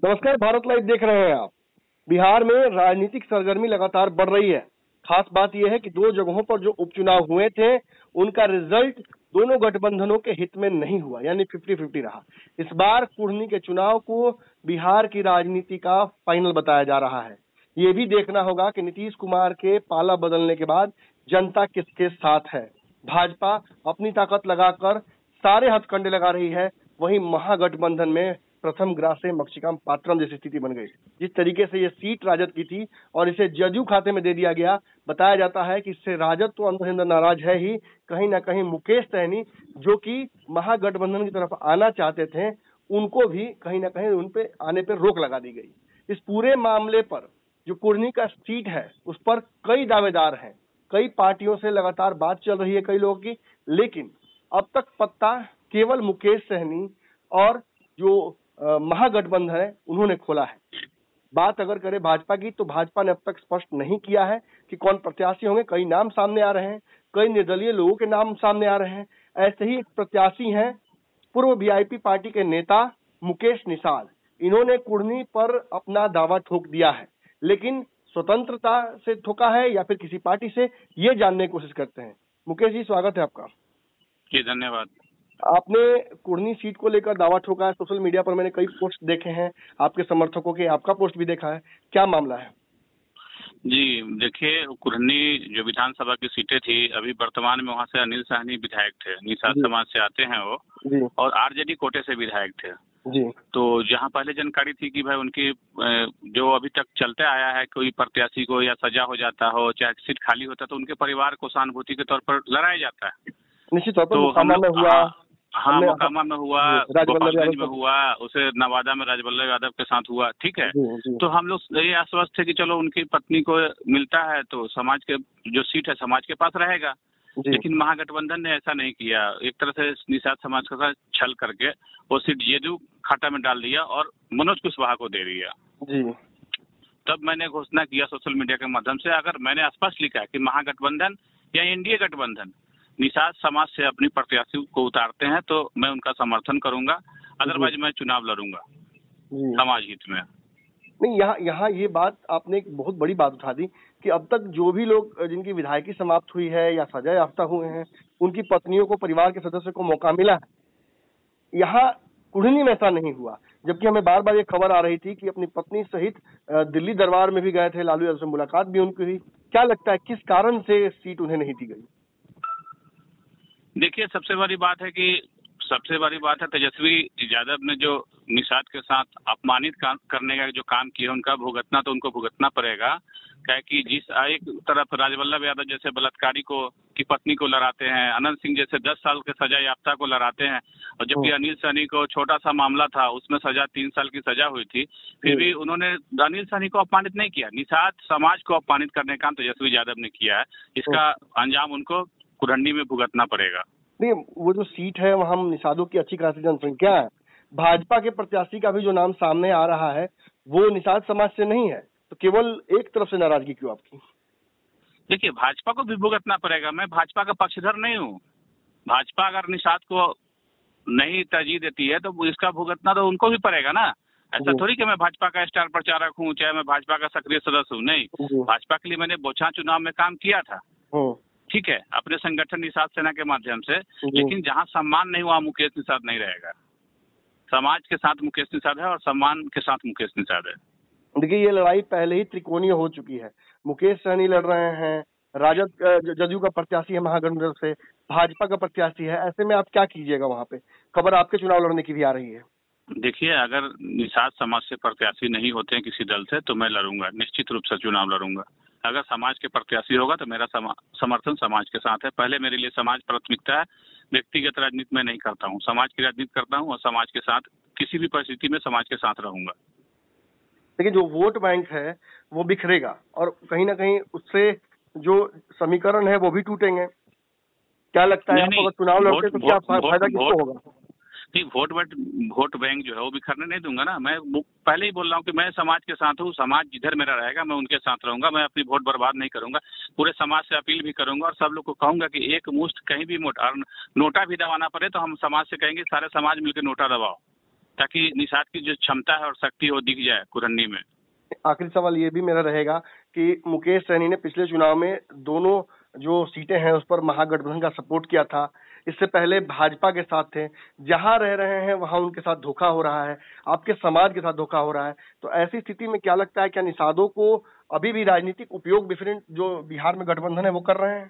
नमस्कार, भारत लाइव देख रहे हैं आप। बिहार में राजनीतिक सरगर्मी लगातार बढ़ रही है। खास बात यह है कि दो जगहों पर जो उपचुनाव हुए थे उनका रिजल्ट दोनों गठबंधनों के हित में नहीं हुआ, यानी 50-50 रहा। इस बार कुढ़नी के चुनाव को बिहार की राजनीति का फाइनल बताया जा रहा है। ये भी देखना होगा कि नीतीश कुमार के पाला बदलने के बाद जनता किसके साथ है। भाजपा अपनी ताकत लगाकर सारे हथकंडे लगा रही है, वहीं महागठबंधन में प्रथम ग्रासे मक्षिकाम पात्रम जैसी स्थिति बन गई। जिस तरीके से ये सीट राजद की थी और इसे जदयू खाते में दे दिया गया, बताया जाता है कि इससे राजद तो अंदर अंदर नाराज है ही, कहीं ना कहीं मुकेश सहनी जो कि महागठबंधन की तरफ आना चाहते थे, उनको भी कहीं ना कहीं उन पे आने पर रोक लगा दी गई। इस पूरे मामले पर जो कुढ़नी का सीट है उस पर कई दावेदार हैं, कई पार्टियों से लगातार बात चल रही है कई लोगों की, लेकिन अब तक पत्ता केवल मुकेश सहनी और जो महागठबंधन है उन्होंने खोला है। बात अगर करें भाजपा की, तो भाजपा ने अब तक स्पष्ट नहीं किया है कि कौन प्रत्याशी होंगे। कई नाम सामने आ रहे हैं, कई निर्दलीय लोगों के नाम सामने आ रहे हैं। ऐसे ही एक प्रत्याशी हैं पूर्व वीआईपी पार्टी के नेता मुकेश निषाद। इन्होंने कुढ़नी पर अपना दावा ठोक दिया है, लेकिन स्वतंत्रता से ठोका है या फिर किसी पार्टी से, ये जानने की कोशिश करते हैं। मुकेश जी, स्वागत है आपका। जी धन्यवाद। आपने कुढ़नी सीट को लेकर दावा ठोका है। सोशल मीडिया पर मैंने कई पोस्ट देखे हैं आपके समर्थकों के, आपका पोस्ट भी देखा है, क्या मामला है? जी देखिए, कुढ़नी जो विधानसभा की सीटें थी, अभी वर्तमान में वहाँ से अनिल साहनी विधायक थे, निषाद समाज से आते हैं वो जी। और आरजेडी कोटे से विधायक थे जी। तो जहाँ पहले जानकारी थी कि भाई उनकी जो अभी तक चलते आया है, कोई प्रत्याशी को या सजा हो जाता हो, चाहे सीट खाली होता तो उनके परिवार को सहानुभूति के तौर पर लड़ाया जाता है। निश्चित तौर पर मोकामा में हुआ, हाँ मोकामा में हुआ, गोपालगंज में हुआ, उसे नवादा में राजवल्लभ यादव के साथ हुआ, ठीक है। तो हम लोग ये आश्वस्त थे कि चलो उनकी पत्नी को मिलता है तो समाज के जो सीट है समाज के पास रहेगा, लेकिन महागठबंधन ने ऐसा नहीं किया। एक तरह से निषाद समाज के साथ छल करके वो सीट जेडीयू खाता में डाल दिया और मनोज कुशवाहा को दे दिया। जी। तब मैंने घोषणा किया सोशल मीडिया के माध्यम से, अगर मैंने स्पष्ट लिखा है कि महागठबंधन या एनडीए गठबंधन निषाद समाज से अपनी प्रत्याशी को उतारते हैं तो मैं उनका समर्थन करूंगा, अदरवाइज मैं चुनाव लड़ूंगा समाज हित में। नहीं, यहाँ ये बात आपने एक बहुत बड़ी बात उठा दी कि अब तक जो भी लोग जिनकी विधायकी समाप्त हुई है या सजा याफ्ता हुए हैं, उनकी पत्नियों को, परिवार के सदस्य को मौका मिला है। यहाँ कुढ़नी में ऐसा नहीं हुआ, जबकि हमें बार बार ये खबर आ रही थी कि अपनी पत्नी सहित दिल्ली दरबार में भी गए थे, लालू यादव से मुलाकात भी उनकी हुई। क्या लगता है किस कारण से सीट उन्हें नहीं दी गई? देखिए, सबसे बड़ी बात है तेजस्वी यादव ने जो निषाद के साथ अपमानित करने का जो काम किया, उनका भुगतना तो उनको भुगतना पड़ेगा। क्या कि जिस एक तरफ राजवल्लभ यादव जैसे बलात्कारी को की पत्नी को लड़ाते हैं, अनंत सिंह जैसे 10 साल के सजा याफ्ता को लड़ाते हैं, और जबकि अनिल सहनी को छोटा सा मामला था, उसमें सजा 3 साल की सजा हुई थी, फिर भी उन्होंने अनिल सहनी को अपमानित नहीं किया। निषाद समाज को अपमानित करने का काम तेजस्वी यादव ने किया है। इसका अंजाम उनको कुढ़नी में भुगतना पड़ेगा। नहीं, वो जो सीट है वहाँ निषादों की अच्छी खासी जनसंख्या है। भाजपा के प्रत्याशी का भी जो नाम सामने आ रहा है वो निषाद समाज से नहीं है, तो केवल एक तरफ से नाराजगी क्यों आपकी? देखिए, भाजपा को भी भुगतना पड़ेगा। मैं भाजपा का पक्षधर नहीं हूँ। भाजपा अगर निषाद को नहीं तरजीह देती है तो इसका भुगतना तो उनको भी पड़ेगा ना। ऐसा थोड़ी कि मैं भाजपा का स्टार प्रचारक हूँ, चाहे मैं भाजपा का सक्रिय सदस्य हूँ, नहीं। भाजपा के लिए मैंने बोचहा चुनाव में काम किया था, ठीक है, अपने संगठन निषाद सेना के माध्यम से, लेकिन जहां सम्मान नहीं हुआ मुकेश निषाद नहीं रहेगा। समाज के साथ मुकेश निषाद है और सम्मान के साथ मुकेश निषाद है। देखिए, ये लड़ाई पहले ही त्रिकोणीय हो चुकी है। मुकेश सहनी लड़ रहे हैं, राजद जदयू का प्रत्याशी है महागठबंधन से, भाजपा का प्रत्याशी है। ऐसे में आप क्या कीजिएगा? वहाँ पे खबर आपके चुनाव लड़ने की भी आ रही है। देखिए, अगर निषाद समाज से प्रत्याशी नहीं होते हैं किसी दल से तो मैं लड़ूंगा, निश्चित रूप से चुनाव लड़ूंगा। अगर समाज के प्रत्याशी होगा तो मेरा समर्थन समाज के साथ है। पहले मेरे लिए समाज प्राथमिकता है। व्यक्तिगत राजनीति में नहीं करता हूँ, समाज की राजनीति करता हूँ और समाज के साथ किसी भी परिस्थिति में समाज के साथ रहूंगा। लेकिन जो वोट बैंक है वो बिखरेगा और कहीं ना कहीं उससे जो समीकरण है वो भी टूटेंगे। क्या लगता है आपको, अगर चुनाव लड़ते तो क्या फायदा किसको होगा? नहीं, वोट बैंक जो है वो बिखरने नहीं दूंगा ना। मैं पहले ही बोल रहा हूँ कि मैं समाज के साथ हूँ, समाज जिधर मेरा रहेगा मैं उनके साथ रहूंगा। मैं अपनी वोट बर्बाद नहीं करूंगा। पूरे समाज से अपील भी करूंगा और सब लोग को कहूंगा कि एक मुश्त कहीं भी नोटा भी दबाना पड़े तो हम समाज से कहेंगे सारे समाज मिलकर नोटा दबाओ। ताकि निषाद की जो क्षमता है और शक्ति है वो दिख जाए कुरन्नी में। आखिरी सवाल ये भी मेरा रहेगा कि मुकेश सहनी ने पिछले चुनाव में दोनों जो सीटें हैं उस पर महागठबंधन का सपोर्ट किया था, इससे पहले भाजपा के साथ थे, जहां रह रहे हैं वहां उनके साथ धोखा हो रहा है, आपके समाज के साथ धोखा हो रहा है, तो ऐसी स्थिति में क्या लगता है, क्या निषादों को अभी भी राजनीतिक उपयोग डिफरेंट जो बिहार में गठबंधन है वो कर रहे हैं?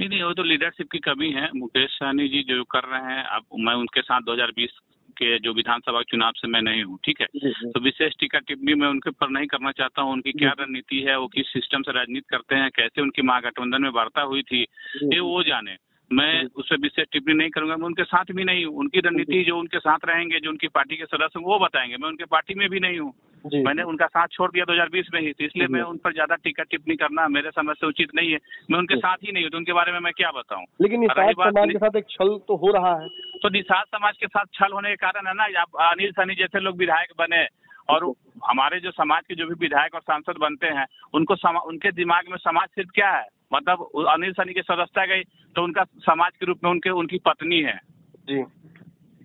नहीं, वो तो लीडरशिप की कमी है। मुकेश सहनी जी जो कर रहे हैं, अब मैं उनके साथ 2020 के जो विधानसभा चुनाव से मैं नहीं हूँ, ठीक है, तो विशेष टीका टिप्पणी मैं उनके ऊपर नहीं करना चाहता हूँ। उनकी क्या रणनीति है, वो किस सिस्टम से राजनीति करते हैं, कैसे उनकी महागठबंधन में वार्ता हुई थी, ये वो जाने। मैं उस पर विशेष टिप्पणी नहीं करूंगा। मैं उनके साथ भी नहीं हूँ। उनकी रणनीति जो उनके साथ रहेंगे, जो उनकी पार्टी के सदस्य वो बताएंगे। मैं उनके पार्टी में भी नहीं हूँ, मैंने उनका साथ छोड़ दिया 2020 में ही, तो इसलिए मैं उन पर ज्यादा टीका टिप्पणी करना मेरे समझ से उचित नहीं है। मैं उनके साथ ही नहीं हूँ, तो उनके बारे में मैं क्या बताऊं। लेकिन निषाद समाज के साथ एक छल तो हो रहा है। तो निषाद समाज के साथ छल होने के कारण है ना, आप अनिल सहनी जैसे लोग विधायक बने, और हमारे जो समाज के जो भी विधायक और सांसद बनते हैं उनके दिमाग में समाज सिर्फ क्या है, मतलब अनिल सहनी की सदस्यता गई तो उनका समाज के रूप में उनकी पत्नी है जी,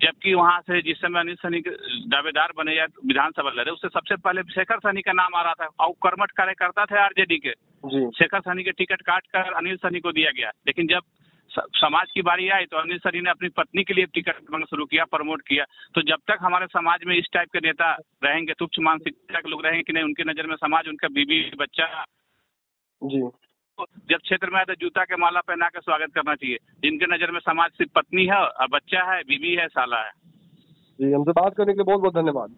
जबकि वहां से जिस समय अनिल सहनी के दावेदार बने या विधानसभा लड़े, उससे सबसे पहले शेखर सहनी का नाम आ रहा था, और कर्मठ कार्यकर्ता थे आरजेडी के। शेखर सहनी के टिकट काट कर अनिल सहनी को दिया गया, लेकिन जब समाज की बारी आई तो अनिल सहनी ने अपनी पत्नी के लिए टिकट बनना शुरू किया, प्रमोट किया। तो जब तक हमारे समाज में इस टाइप के नेता रहेंगे, तुच्छ मानसिकता के लोग रहेंगे कि नहीं, उनकी नजर में समाज उनका बीवी बच्चा जी, जब क्षेत्र में आए तो जूता के माला पहना के स्वागत करना चाहिए। जिनके नजर में समाज सिर्फ पत्नी है और बच्चा है, बीवी है, साला है। जी, हमसे बात करने के लिए बहुत बहुत धन्यवाद।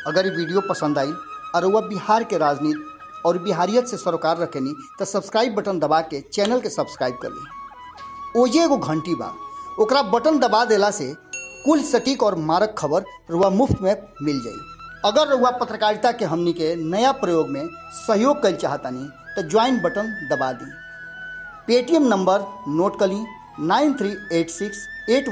अगर ये वीडियो पसंद आई और वह बिहार के राजनीति और बिहारियत से सरोकार रखेनी तो सब्सक्राइब बटन दबा के चैनल के सब्सक्राइब कर ली। ओजे एगो घंटी बा, ओकरा बटन दबा देला से कुल सटीक और मारक खबर रुआ मुफ्त में मिल जाई। अगर रुआ पत्रकारिता के हमनी के नया प्रयोग में सहयोग कर चाहतानी तो ज्वाइन बटन दबा दी। पेटीएम नंबर नोट कर ली 938681